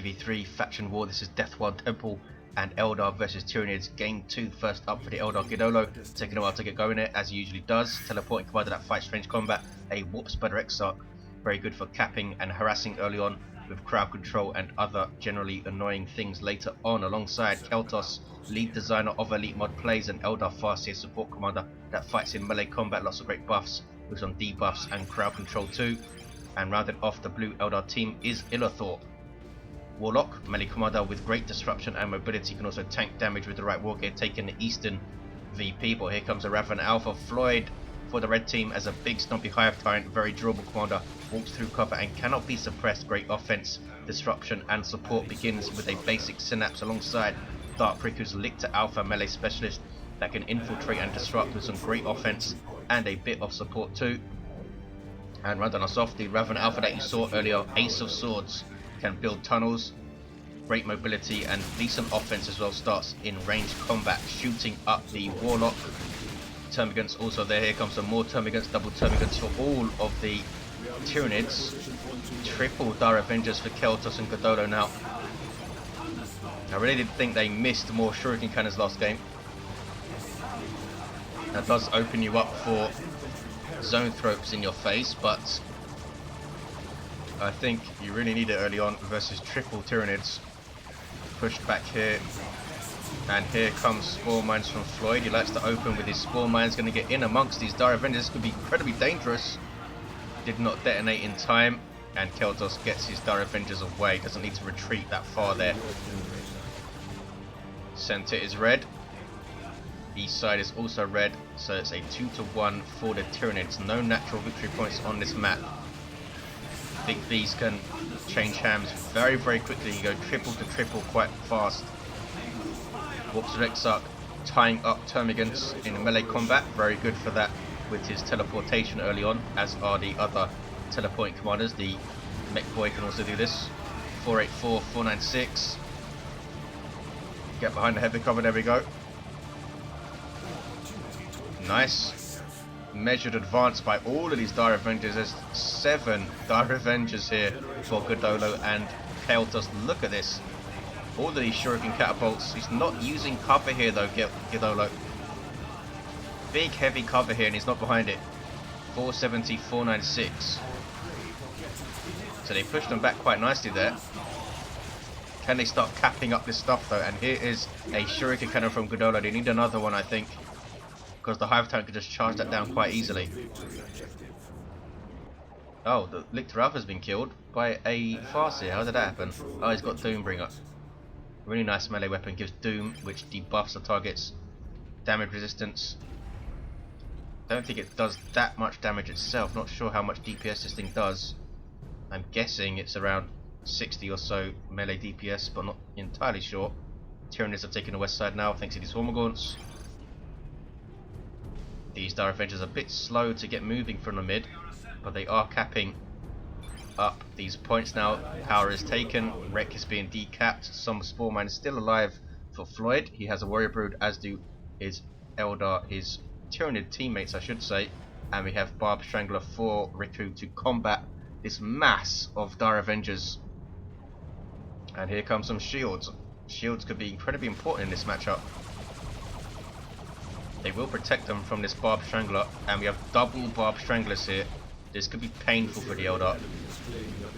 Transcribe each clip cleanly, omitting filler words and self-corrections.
3v3 faction war. This is Deathworld Temple and Eldar versus Tyranids. Game 2, first up for the Eldar GiDDoLo. Taking a while to get going it, as he usually does. Teleporting commander that fights range combat. A warp spider Exarch. Very good for capping and harassing early on with crowd control and other generally annoying things later on. Alongside Caeltos, lead designer of elite mod plays, and Eldar Farseer support commander that fights in melee combat. Lots of great buffs with some debuffs and crowd control too. And rounded off the blue Eldar team is Illethor. Warlock, melee commander with great disruption and mobility, can also tank damage with the right war gear, taking the eastern VP. But here comes a Raven Alpha. Floid for the red team as a big stumpy Hive Tyrant, very durable commander, walks through cover and cannot be suppressed. Great offense, disruption and support. Begins with a basic synapse alongside Dark Riku's Lictor Alpha melee specialist that can infiltrate and disrupt with some great offense and a bit of support too. And rounding us off, the Raven Alpha that you saw earlier, Ace of Swords, can build tunnels, great mobility and decent offense as well. Starts in ranged combat, shooting up the Warlock. Termagants also there. Here comes some more Termagants, double Termagants for all of the Tyranids. Triple Dire Avengers for Caeltos and GiDDoLo now. I really did think they missed more Shuriken Cannons last game. That does open you up for zone thropes in your face, but I think you really need it early on versus triple Tyranids. Pushed back here, and here comes Spore Mines from Floid. He likes to open with his Spore Mines, going to get in amongst these Dire Avengers. This could be incredibly dangerous. Did not detonate in time, and Caeltos gets his Dire Avengers away. Doesn't need to retreat that far there. Center is red. East side is also red, so it's a 2-1 for the Tyranids. No natural victory points on this map. Big V's can change hands very, very quickly. You go triple to triple quite fast. Warps of Exarch tying up Termagants in melee combat. Very good for that with his teleportation early on, as are the other teleporting commanders. The Mech Boy can also do this. 484, 496. Get behind the heavy cover, there we go. Nice. Measured advance by all of these Dire Avengers. There's 7 Dire Avengers here for GiDDoLo and Caeltos. Look at this. All of these Shuriken catapults. He's not using cover here though, GiDDoLo. Big heavy cover here and he's not behind it. 470, 496. So they pushed them back quite nicely there. Can they start capping up this stuff though? And here is a Shuriken cannon from GiDDoLo. They need another one, I think, because the Hive Tyrant could just charge that down quite easily. Oh, the Lictor Alpha has been killed by a Farseer. How did that happen? Oh, he's got Doombringer. Really nice melee weapon. Gives Doom, which debuffs the target's damage resistance. Don't think it does that much damage itself. Not sure how much DPS this thing does. I'm guessing it's around 60 or so melee DPS, but not entirely sure. Tyranids have taken the west side now thanks to these Hormagaunts. These Dire Avengers are a bit slow to get moving from the mid, but they are capping up these points now. Power is taken, Wreck is being decapped, some Spore Mine is still alive for Floid. He has a Warrior Brood, as do his Eldar, his Tyranid teammates I should say, and we have Barb Strangler for Riku to combat this mass of Dire Avengers. And here comes some shields. Shields could be incredibly important in this matchup. They will protect them from this Barb Strangler, and we have double Barb Stranglers here. This could be painful for the Eldar.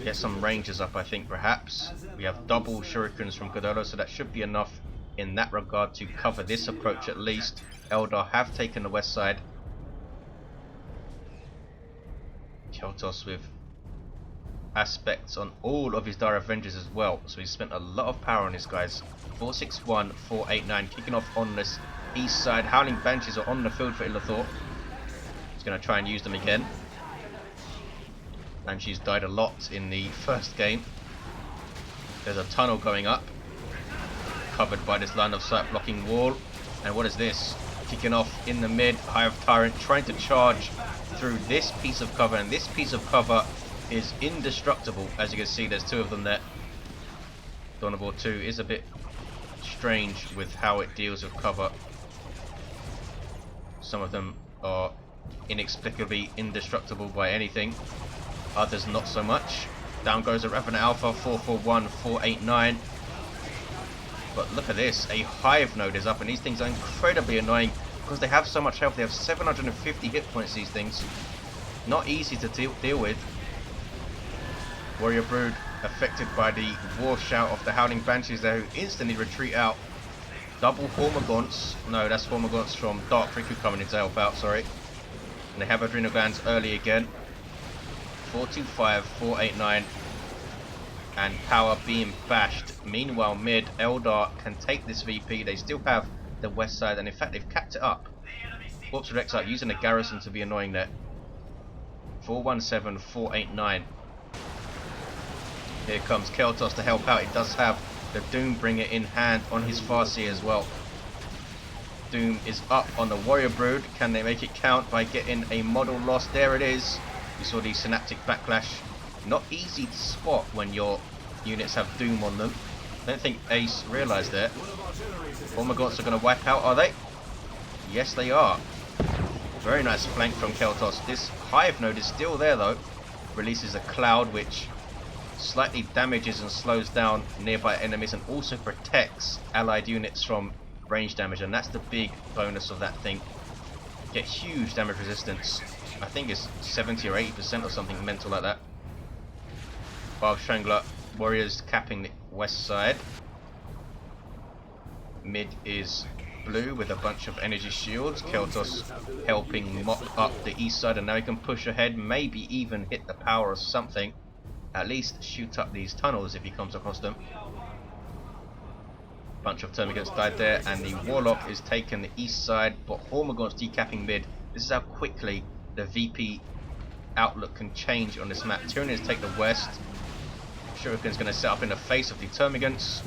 Get some Rangers up, I think, perhaps. We have double Shurikens from GiDDoLo, so that should be enough in that regard to cover this approach at least. Eldar have taken the west side. Caeltos with aspects on all of his Dire Avengers as well, so he's spent a lot of power on these guys. 461, 489, kicking off on this east side. Howling Banshees are on the field for Illethor. He's going to try and use them again. Banshees died a lot in the first game. There's a tunnel going up, covered by this line of sight blocking wall. And what is this? Kicking off in the mid, Hive Tyrant trying to charge through this piece of cover, and this piece of cover is indestructible. As you can see, there's 2 of them there. Dawn of War 2 is a bit strange with how it deals with cover. Some of them are inexplicably indestructible by anything, others not so much. Down goes a Revenant Alpha, 441, 489. But look at this, a Hive node is up, and these things are incredibly annoying because they have so much health. They have 750 hit points, these things. Not easy to deal with. Warrior Brood affected by the war shout of the Howling Banshees there, who instantly retreat out. Double Hormagaunts. No, that's Hormagaunts from Dark Riku coming in to help out, sorry. And they have Adrenal Glands early again. 425, 489. And power being bashed. Meanwhile, mid, Eldar can take this VP. They still have the west side, and in fact, they've capped it up. Warps with Exarch using the garrison to be annoying there. 417, 489. Here comes Caeltos to help out. He does have the Doombringer in hand on his Farseer as well. Doom is up on the Warrior Brood. Can they make it count by getting a model loss? There it is. You saw the Synaptic Backlash. Not easy to spot when your units have Doom on them. I don't think Ace realised that. Hormagaunts are going to wipe out, are they? Yes, they are. Very nice flank from Caeltos. This Hive node is still there though. Releases a cloud which slightly damages and slows down nearby enemies and also protects allied units from range damage, and that's the big bonus of that thing. Get huge damage resistance. I think it's 70 or 80% or something mental like that. Barb Strangler, Warriors capping the west side. Mid is blue with a bunch of energy shields. Caeltos helping mop up the east side, and now he can push ahead, maybe even hit the power or something. At least shoot up these tunnels if he comes across them. Bunch of Termagants died there, and the Warlock is taking the east side, but Hormagaunts decapping mid. This is how quickly the VP outlook can change on this map. Tyranids take the west. Shuriken's going to set up in the face of the Termagants.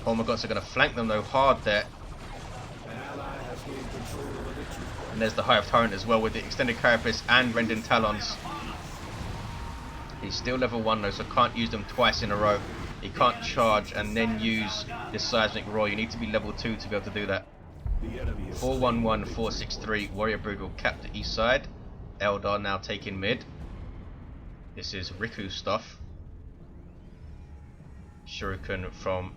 Hormagaunts are going to flank them though hard there. And there's the Hive Tyrant as well with the extended carapace and rending talons. He's still level 1 though, so can't use them twice in a row. He can't charge and then use this seismic roar. You need to be level 2 to be able to do that. 411, 463. Warrior Brood will cap the east side. Eldar now taking mid. This is Riku stuff. Shuriken from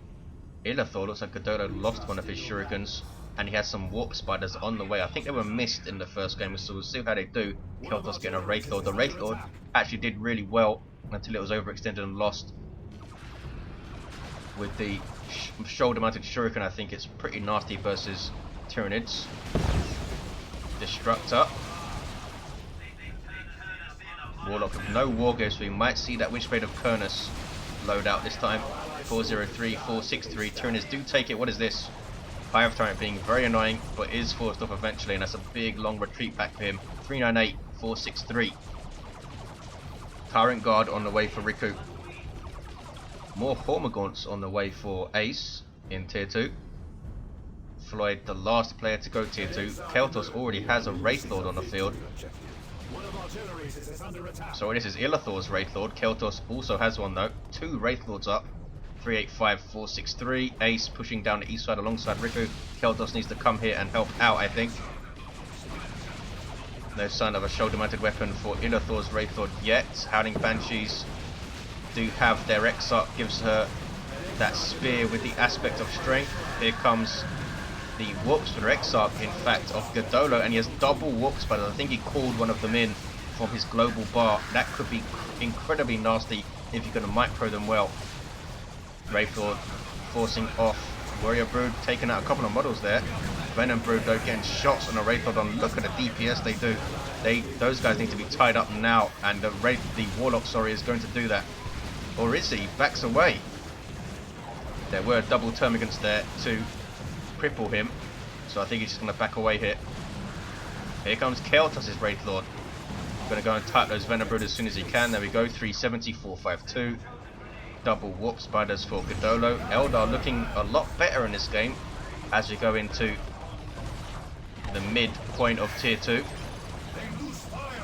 Illethor. Looks like GiDDoLo lost one of his shurikens, and he has some warp spiders on the way. I think they were missed in the first game, so we'll see how they do. Caeltos getting a Wraith Lord. The Wraith Lord actually did really well until it was overextended and lost. With the shoulder mounted shuriken, I think it's pretty nasty versus Tyranids. Destruct up. Warlock with no Wargear, so we might see that Witchblade of Kurnus load out this time. 403, 463. Tyranids do take it. What is this? Hive Tyrant being very annoying, but is forced off eventually, and that's a big long retreat back for him. 398, 463. Tyrant Guard on the way for Riku. More Hormagaunts on the way for Ace in tier 2. Floyd, the last player to go tier 2. Caeltos already has a Wraith Lord on the field. So this is Illithor's Wraith Lord. Caeltos also has one though. 2 Wraith Lords up. 385, 463. Ace pushing down the east side alongside Riku. Caeltos needs to come here and help out, I think. No sign of a shoulder mounted weapon for Illithor's Wraith Lord yet. Howling Banshees do have their Exarch, gives her that spear with the aspect of strength. Here comes the Warps for Exarch, in fact, of GiDDoLo, and he has double Warp Spiders. I think he called one of them in from his global bar. That could be incredibly nasty if you can micro them well. Wraith Lord forcing off. Warrior Brood taking out a couple of models there. Venom Brood though getting shots on a Wraith Lord on. Look at the DPS they do. Those guys need to be tied up now, and the Warlock, sorry, is going to do that. Or is he? Backs away. There were double Termagants there to cripple him, so I think he's just going to back away here. Here comes Caeltos' Wraith Lord. Going to go and type those Venom Brood as soon as he can. There we go. 370, 452. Double Warp Spiders for GiDDoLo. Eldar looking a lot better in this game as we go into the mid point of tier 2.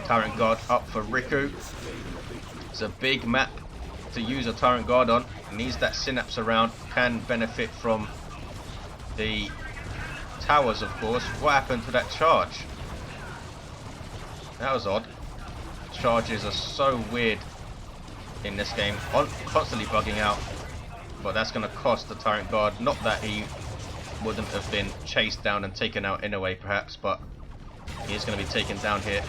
Tyrant Guard up for Riku. It's a big map to use a Tyrant Guard on. Needs that synapse around. Can benefit from the towers, of course. What happened to that charge? That was odd. charges are so weird in this game, constantly bugging out. But that's going to cost the Tyrant Guard. Not that he wouldn't have been chased down and taken out anyway, perhaps, but he is going to be taken down here.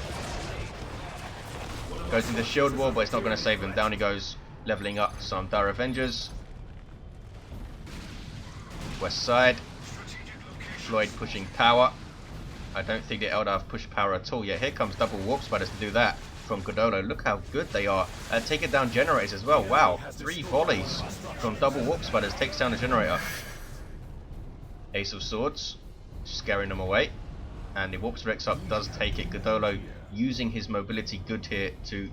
Goes into shield wall, but it's not going to save him. Down he goes, leveling up some Dire Avengers. West side. Floid pushing power. I don't think the Eldar have pushed power at all yet. Here comes double Warp Spiders to do that from GiDDoLo. Look how good they are. Taking down generators as well. Wow, 3 volleys from double Warp Spiders takes down the generator. Ace of Swords, scaring them away. And the Warp Rex up does take it. GiDDoLo using his mobility good here to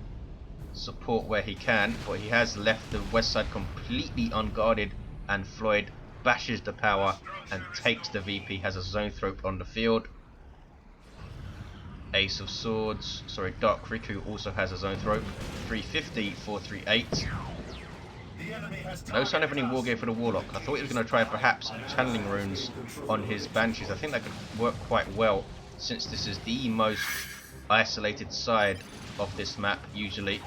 support where he can, but he has left the west side completely unguarded, and Floid bashes the power and takes the VP, has a zone throat on the field. Ace of Swords, sorry, Dark Riku also has a zone throat. 350, 438. No sign of any war gear for the Warlock. I thought he was going to try perhaps channeling runes on his Banshees. I think that could work quite well, since this is the most isolated side of this map usually.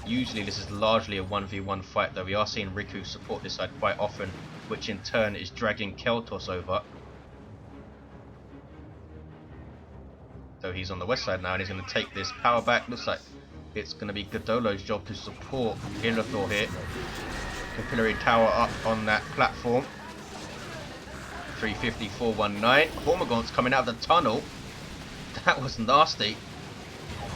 Usually this is largely a 1v1 fight, though we are seeing Riku support this side quite often, which in turn is dragging Caeltos over. So he's on the west side now, and he's going to take this power back. Looks like it's going to be GiDDoLo's job to support Illethor here. Capillary tower up on that platform. 350, 419. Hormagaunts coming out of the tunnel. That was nasty.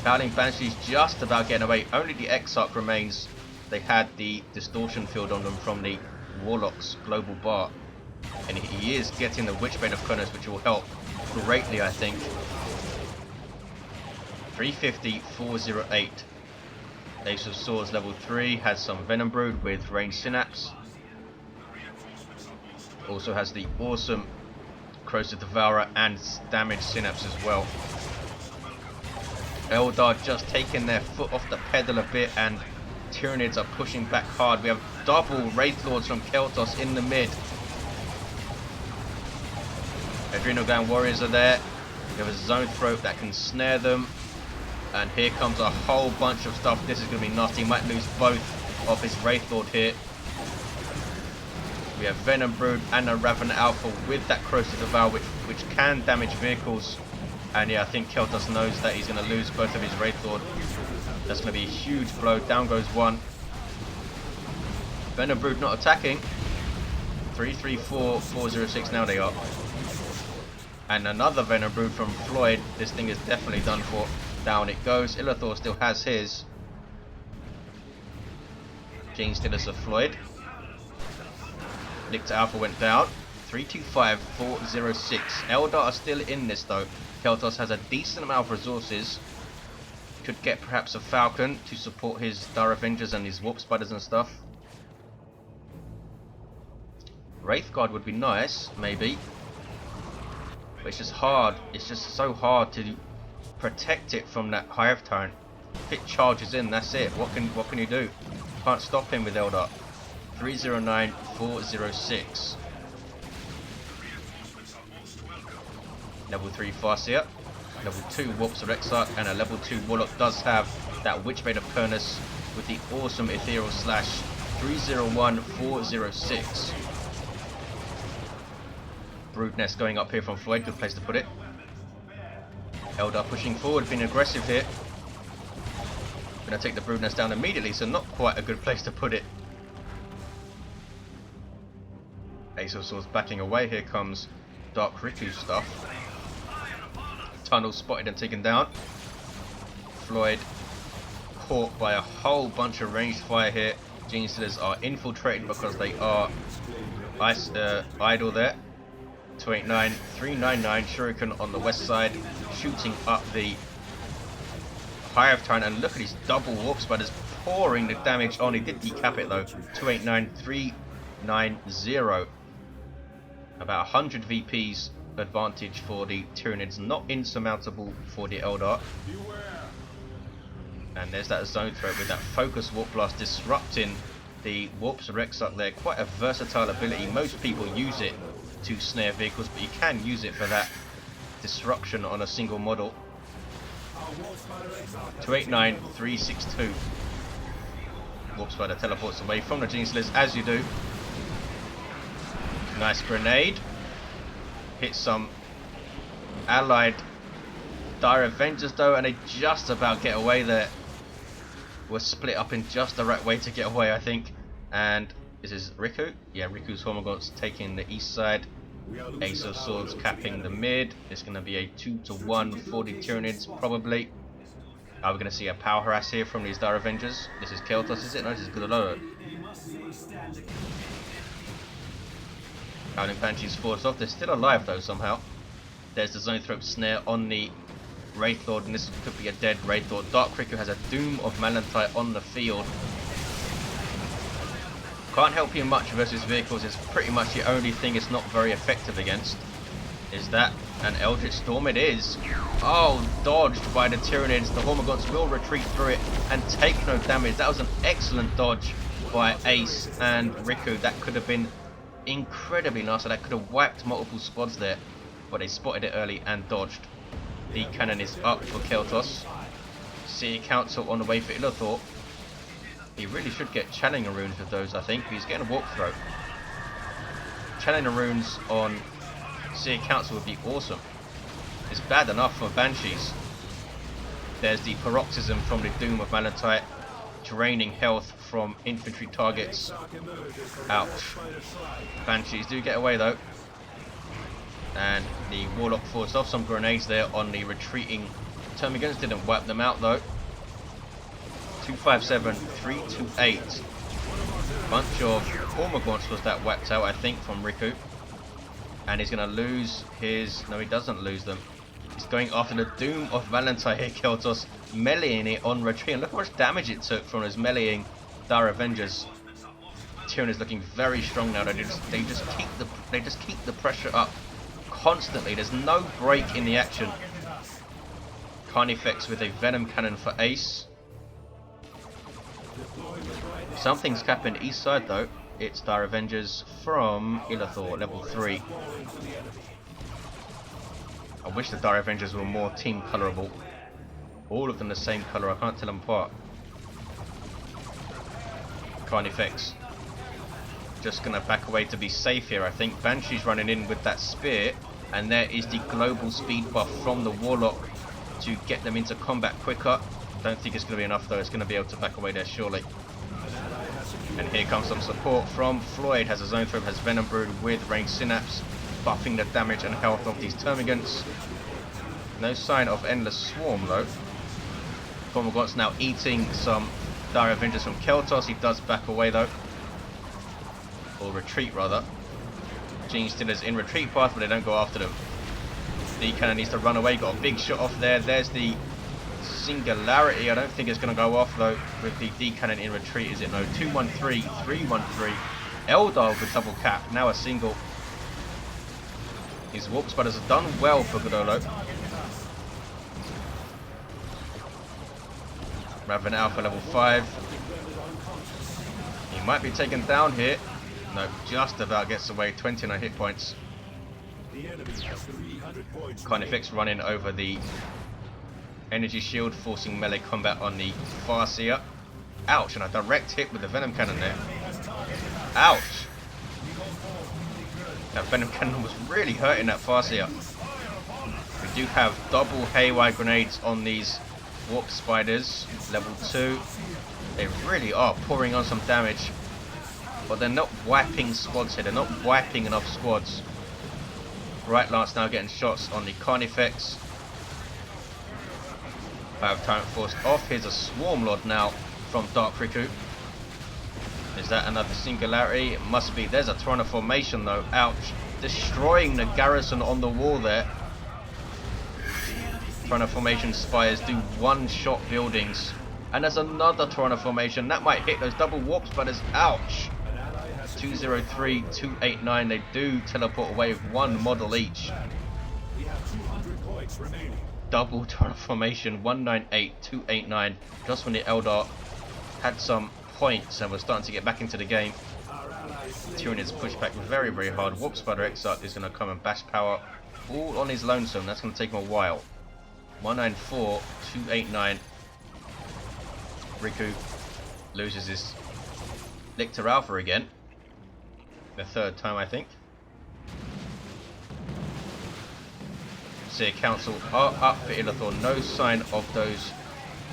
Howling Banshees just about getting away. Only the Exarch remains. They had the distortion field on them from the Warlock's global bar. And he is getting the Witchblade of Kurnos, which will help greatly, I think. 350, 408. Ace of Swords level 3 has some Venom Brood with ranged synapse. Also has the awesome Great Devourer and damage synapse as well. Eldar just taking their foot off the pedal a bit, and Tyranids are pushing back hard. We have double Wraith Lords from Caeltos in the mid. Adrenal Gland Warriors are there. We have a Zone Throat that can snare them. And here comes a whole bunch of stuff. This is going to be nasty. He might lose both of his Wraith Lord here. We have Venom Brood and a Raven Alpha with that Great Devourer, which can damage vehicles. And yeah, I think Caeltos knows that he's going to lose both of his Wraith Lord. That's going to be a huge blow. Down goes one. Venom Brood not attacking. 334, 406 now they are. And another Venom Brood from Floid. This thing is definitely done for. Down it goes. Illethor still has his. Gene Stealers of Floid. Lictor Alpha went down. 325, 406. Eldar are still in this though. Caeltos has a decent amount of resources. Could get perhaps a Falcon to support his Dire Avengers and his Warp Spiders and stuff. Wraithguard would be nice, maybe. But it's just hard. It's just so hard to protect it from that Hive Tyrant. If it charges in, that's it. What can you do? Can't stop him with Eldar. 309, 406. Level 3 Farseer. Level 2 Warps of Exarch, and a level 2 Warlock does have that Witchblade of Kurnos with the awesome Ethereal Slash. 301, 406. Brood Nest going up here from Floid, good place to put it. Eldar pushing forward, being aggressive here. Gonna take the Brood Nest down immediately, so not quite a good place to put it. Ace of Swords backing away, here comes Dark Riku stuff. Tunnel spotted and taken down. Floid caught by a whole bunch of ranged fire here. Gene Stealers are infiltrating because they are idle there. 289, 399, Shuriken on the west side, shooting up the Hive Tyrant, and look at his double Warp Spiders pouring the damage on. He did decap it though. 289, 390. About 100 VPs advantage for the Tyranids, not insurmountable for the Eldar. And there's that Zone Throat with that Focus Warp Blast disrupting the Warps of Exarch there. Quite a versatile ability. Most people use it to snare vehicles, but you can use it for that disruption on a single model. 289, 362. Warp Spider teleports away from the Gene Stealers, as you do. Nice grenade. Hits some allied Dire Avengers though, and they just about get away there. We're split up in just the right way to get away, I think. And this is Riku. Yeah, Riku's Hormagaunts taking the east side. Ace of Swords capping the mid. It's going to be a 2-to-1 for the Tyranids, probably. Are we going to see a power harass here from these Dire Avengers? This is Caeltos, is it? No, this is GiDDoLo. Howling Banshees forced off. They're still alive though somehow. There's the Zoanthrope Snare on the Wraithlord, and this could be a dead Wraithlord. Dark Riku has a Doom of Malantite on the field. Can't help you much versus vehicles. It's pretty much the only thing it's not very effective against. Is that an Eldritch Storm? It is. Oh, dodged by the Tyranids. The Hormagaunts will retreat through it and take no damage. That was an excellent dodge by Ace and Riku. That could have been incredibly nasty. That could have wiped multiple squads there, but they spotted it early and dodged. The cannon is up for Caeltos. City Council on the way for Illethor. He really should get Channeling Runes with those, I think. He's getting a Warp Throw. Channeling Runes on City Council would be awesome. It's bad enough for Banshees. There's the Paroxysm from the Doom of Malantite, draining health from infantry targets. Ouch. Banshees do get away though. And the Warlock forced off some grenades there on the retreating Termagants. Didn't wipe them out though. 257, 328. Bunch of Hormagaunts was that wiped out, I think, from Riku. And he's going to lose his... No, he doesn't lose them. He's going after the Doom of Malantite here, Caeltos. Meleeing it on retreat. And look how much damage it took from those meleeing Dire Avengers. Tyranid is looking very strong now. They just keep the pressure up constantly. There's no break in the action. Carnifex with a Venom Cannon for Ace. Something's capping east side though. It's Dire Avengers from Illethor, level 3. I wish the Dire Avengers were more team colorable. All of them the same color, I can't tell them apart. Carnifex just gonna back away to be safe here, I think. Banshee's running in with that spear, and there is the global speed buff from the Warlock to get them into combat quicker. Don't think it's gonna be enough though. It's gonna be able to back away there surely. And here comes some support from Floid. Has a Zoanthrope, has Venom Brood with Range Synapse, buffing the damage and health of these Termagants. No sign of Endless Swarm though. Hormagaunts now eating some Dire Avengers from Caeltos. He does back away though. Or retreat rather. Gene Stealers in retreat path, but they don't go after them. The cannon needs to run away. Got a big shot off there. There's the Singularity. I don't think it's going to go off though with the D cannon in retreat, is it? No. 213, 313. Eldar with a double cap. Now a single. His Warp Spiders have done well for GiDDoLo. Raven Alpha level 5. He might be taken down here. No, just about gets away. 29 hit points. Carnifex running over the energy shield, forcing melee combat on the Farseer. Ouch, and a direct hit with the Venom Cannon there. Ouch! That Venom Cannon was really hurting that Farseer. We do have double Haywire grenades on these Warp Spiders, level 2. They really are pouring on some damage, but they're not wiping squads here. They're not wiping enough squads. Right Lance now getting shots on the Carnifex. I have Tyrant forced off. Here's a Swarm Lord now from Dark Riku. Is that another Singularity? It must be. There's a Tyrant formation though. Ouch. Destroying the garrison on the wall there. Tyrant formation spires do one-shot buildings. And there's another Tyrant formation. That might hit those double Warp Spiders. Ouch. 203, 289. They do teleport away with one model each. Double transformation, 198, 289. Just when the Eldar had some points and was starting to get back into the game. Tyranids push back very, very hard. Warp Spider Exarch is going to come and bash power all on his lonesome. That's going to take him a while. 194, 289. Riku loses his Lictor Alpha again. The third time, I think. Farseer Council are up for Illethor. No sign of those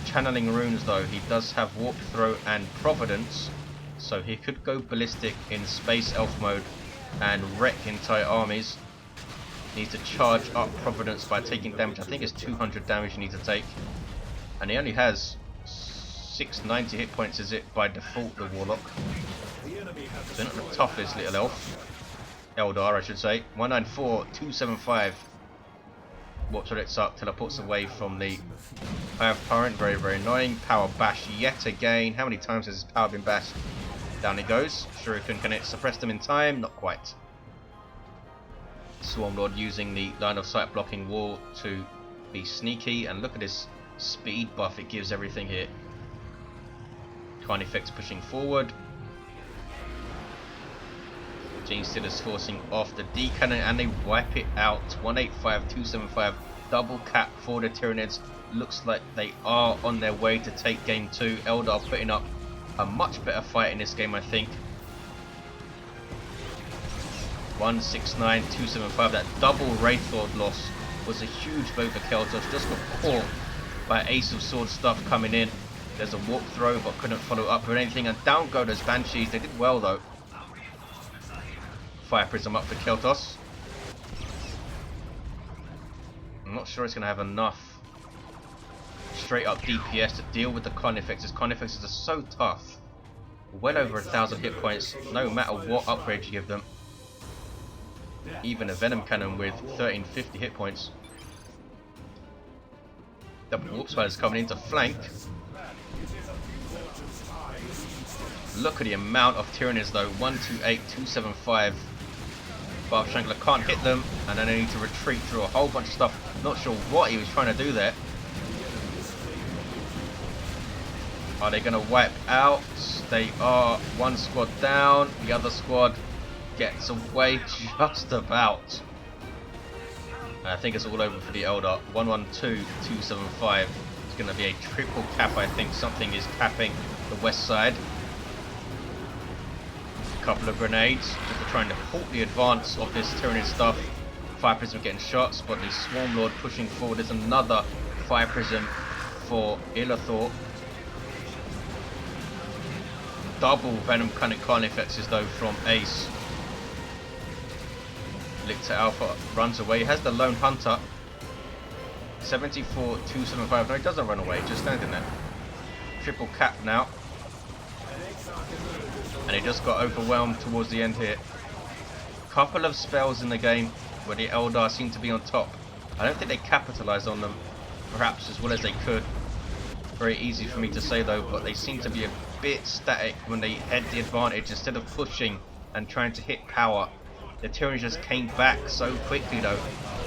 channeling runes though. He does have Warp Throw and Providence, so he could go ballistic in Space Elf mode and wreck entire armies. Needs to charge up Providence by taking damage. I think it's 200 damage you need to take, and he only has 690 hit points, is it, by default, the Warlock. So not the toughest little elf. Eldar, I should say. 194, 275. Warps till it's up, teleports away from the Hive Tyrant. Very, very annoying. Power Bash yet again. How many times has his power been bashed? Down he goes. Shuriken, can it suppress them in time? Not quite. Swarmlord using the line of sight blocking wall to be sneaky, and look at this speed buff it gives everything here. Carnifex pushing forward. Gene Stealer's forcing off the D cannon and they wipe it out. 185, 275, double cap for the Tyranids. Looks like they are on their way to take game 2. Eldar putting up a much better fight in this game, I think. 169, 275. That double Wraithlord loss was a huge blow for Caeltos. Just got caught by Ace of Swords stuff coming in. There's a warp throw but couldn't follow up with anything, and down go those Banshees. They did well though. Fire Prism up for Caeltos. I'm not sure it's going to have enough straight up DPS to deal with the Carnifexes. Carnifexes are so tough. Well over 1,000 hit points no matter what upgrade you give them. Even a Venom Cannon with 1350 hit points. Double Warp Spiders coming in to flank. Look at the amount of Tyranids though. 128, 275. Barb Strangler can't hit them, and then they need to retreat through a whole bunch of stuff. Not sure what he was trying to do there. Are they going to wipe out? They are. One squad down. The other squad gets away just about. I think it's all over for the Eldar. 112, 275. It's going to be a triple cap, I think. Something is capping the west side. Couple of grenades just to try and halt the advance of this Tyranid stuff. Fire Prism getting shot, but the Swarmlord pushing forward. There's another Fire Prism for Illethor. Double Venom Carnifexes though from Ace. Lictor Alpha runs away. He has the Lone Hunter. 74, 275. No, he doesn't run away, just standing there. Triple cap now. And he just got overwhelmed towards the end here. Couple of spells in the game where the Eldar seem to be on top. I don't think they capitalized on them perhaps as well as they could. Very easy for me to say though, but they seem to be a bit static when they had the advantage. Instead of pushing and trying to hit power, the Tyranids just came back so quickly though.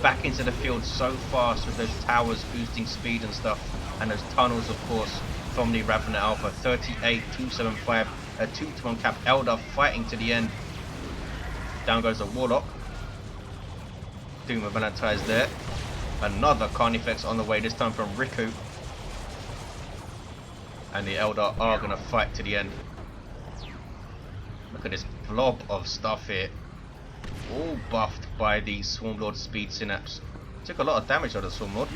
Back into the field so fast with those towers boosting speed and stuff. And those tunnels of course from the Ravenous Alpha. 38, 275. A 2-to-1 cap. Eldar fighting to the end. Down goes the Warlock. Doom of Valentine's there. Another Carnifex on the way, this time from Riku. And the Eldar are going to fight to the end. Look at this blob of stuff here. All buffed by the Swarmlord Speed Synapse. Took a lot of damage out of the Swarmlord.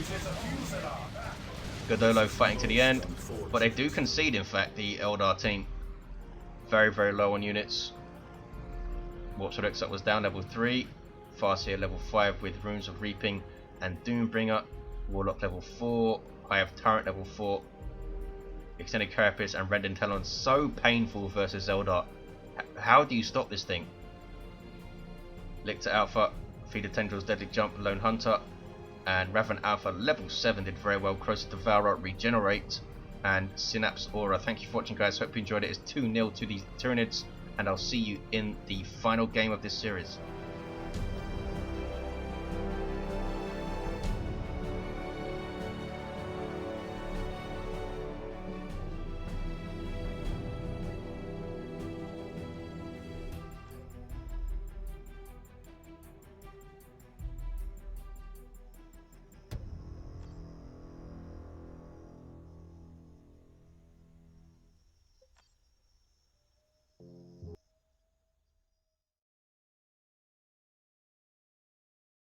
GiDDoLo fighting to the end. But they do concede, in fact, the Eldar team. Very, very low on units. Warp Exarch was down level 3. Farseer level 5 with Runes of Reaping and Doombringer. Warlock level 4. Hive Tyrant level 4. Extended Carapace and Rending Talon. So painful versus Eldar. How do you stop this thing? Lictor Alpha, Feeder Tendrils, Deadly Jump, Lone Hunter. And Raven Alpha level 7 did very well. Great Devourer, Regenerate. And Synapse Aura. Thank you for watching guys, hope you enjoyed it. It's 2-0 to the Tyranids, and I'll see you in the final game of this series.